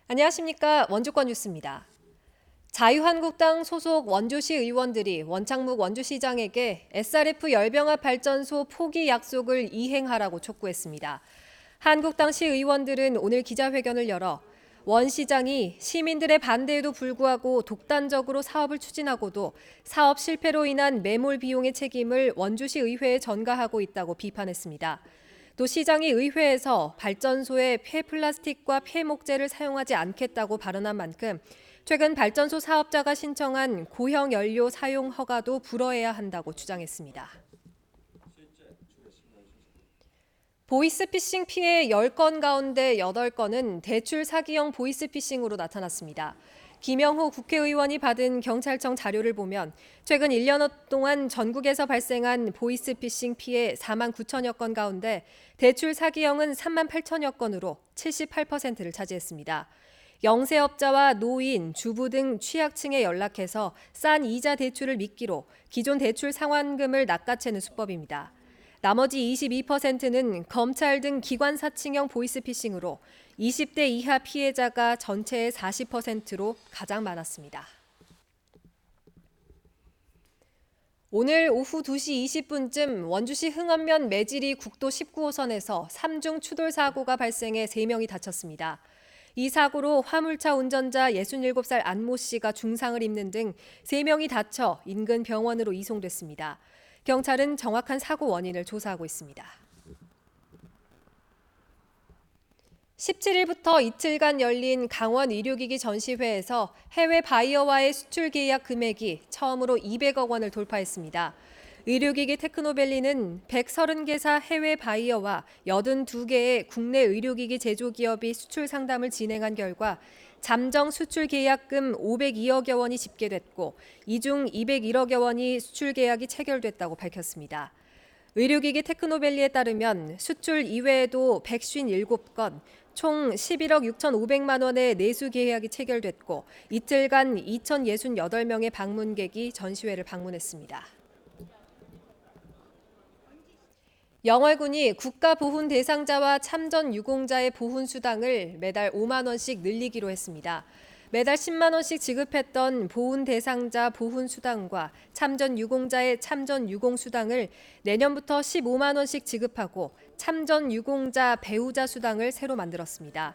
안녕하십니까. 원주권 뉴스입니다. 자유한국당 소속 원주시 의원들이 원창묵 원주시장에게 SRF 열병합 발전소 포기 약속을 이행하라고 촉구했습니다. 한국당 시의원들은 오늘 기자회견을 열어 원 시장이 시민들의 반대에도 불구하고 독단적으로 사업을 추진하고도 사업 실패로 인한 매몰 비용의 책임을 원주시 의회에 전가하고 있다고 비판했습니다. 또 시장이 의회에서 발전소에 폐플라스틱과 폐목재를 사용하지 않겠다고 발언한 만큼 최근 발전소 사업자가 신청한 고형 연료 사용 허가도 불허해야 한다고 주장했습니다. 보이스피싱 피해 10건 가운데 8건은 대출 사기형 보이스피싱으로 나타났습니다. 김영호 국회의원이 받은 경찰청 자료를 보면 최근 1년 동안 전국에서 발생한 보이스피싱 피해 4만 9천여 건 가운데 대출 사기형은 3만 8천여 건으로 78%를 차지했습니다. 영세업자와 노인, 주부 등 취약층에 연락해서 싼 이자 대출을 미끼로 기존 대출 상환금을 낚아채는 수법입니다. 나머지 22%는 검찰 등 기관 사칭형 보이스피싱으로 20대 이하 피해자가 전체의 40%로 가장 많았습니다. 오늘 오후 2시 20분쯤 원주시 흥원면 매지리 국도 19호선에서 3중 추돌 사고가 발생해 3명이 다쳤습니다. 이 사고로 화물차 운전자 67살 안모 씨가 중상을 입는 등 3명이 다쳐 인근 병원으로 이송됐습니다. 경찰은 정확한 사고 원인을 조사하고 있습니다. 17일부터 이틀간 열린 강원 의료기기 전시회에서 해외 바이어와의 수출 계약 금액이 처음으로 200억 원을 돌파했습니다. 의료기기 테크노밸리는 130개사 해외 바이어와 82개의 국내 의료기기 제조기업이 수출 상담을 진행한 결과 잠정 수출 계약금 502억여 원이 집계됐고 이 중 201억여 원이 수출 계약이 체결됐다고 밝혔습니다. 의료기기 테크노밸리에 따르면 수출 이외에도 157건, 총 11억 6,500만 원의 내수 계약이 체결됐고 이틀간 2,068명의 방문객이 전시회를 방문했습니다. 영월군이 국가보훈 대상자와 참전 유공자의 보훈 수당을 매달 5만 원씩 늘리기로 했습니다. 매달 10만 원씩 지급했던 보훈 대상자 보훈 수당과 참전 유공자의 참전 유공 수당을 내년부터 15만 원씩 지급하고 참전 유공자 배우자 수당을 새로 만들었습니다.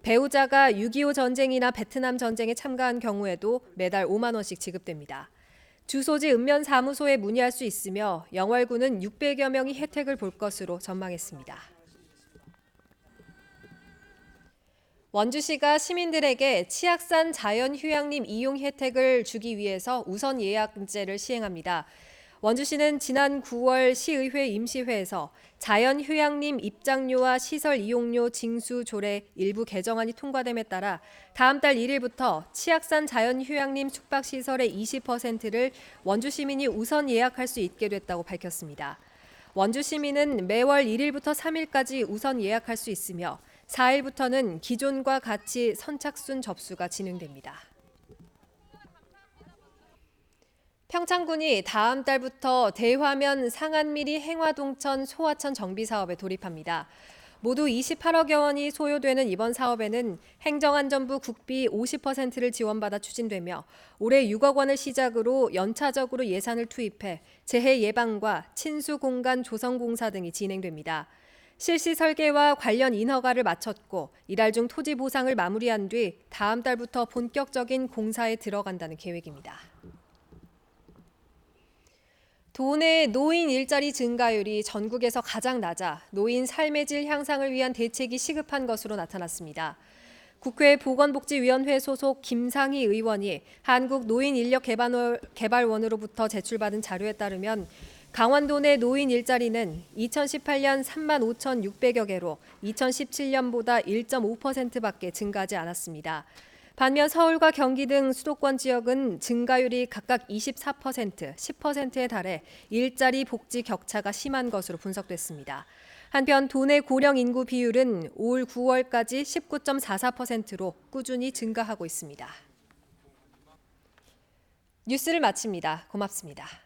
배우자가 6.25 전쟁이나 베트남 전쟁에 참가한 경우에도 매달 5만 원씩 지급됩니다. 주소지 읍면사무소에 문의할 수 있으며 영월군은 600여 명이 혜택을 볼 것으로 전망했습니다. 원주시가 시민들에게 치악산 자연휴양림 이용 혜택을 주기 위해서 우선 예약제를 시행합니다. 원주시는 지난 9월 시의회 임시회에서 자연휴양림 입장료와 시설 이용료 징수 조례 일부 개정안이 통과됨에 따라 다음 달 1일부터 치악산 자연휴양림 숙박시설의 20%를 원주 시민이 우선 예약할 수 있게 됐다고 밝혔습니다. 원주 시민은 매월 1일부터 3일까지 우선 예약할 수 있으며 4일부터는 기존과 같이 선착순 접수가 진행됩니다. 평창군이 다음 달부터 대화면 상안미리 행화동천 소하천 정비 사업에 돌입합니다. 모두 28억여 원이 소요되는 이번 사업에는 행정안전부 국비 50%를 지원받아 추진되며 올해 6억 원을 시작으로 연차적으로 예산을 투입해 재해 예방과 친수 공간 조성 공사 등이 진행됩니다. 실시 설계와 관련 인허가를 마쳤고 이달 중 토지 보상을 마무리한 뒤 다음 달부터 본격적인 공사에 들어간다는 계획입니다. 도내 노인 일자리 증가율이 전국에서 가장 낮아 노인 삶의 질 향상을 위한 대책이 시급한 것으로 나타났습니다. 국회 보건복지위원회 소속 김상희 의원이 한국노인인력개발원으로부터 제출받은 자료에 따르면 강원도 내 노인 일자리는 2018년 3만 5,600여 개로 2017년보다 1.5%밖에 증가하지 않았습니다. 반면 서울과 경기 등 수도권 지역은 증가율이 각각 24%, 10%에 달해 일자리 복지 격차가 심한 것으로 분석됐습니다. 한편 도내 고령 인구 비율은 올 9월까지 19.44%로 꾸준히 증가하고 있습니다. 뉴스를 마칩니다. 고맙습니다.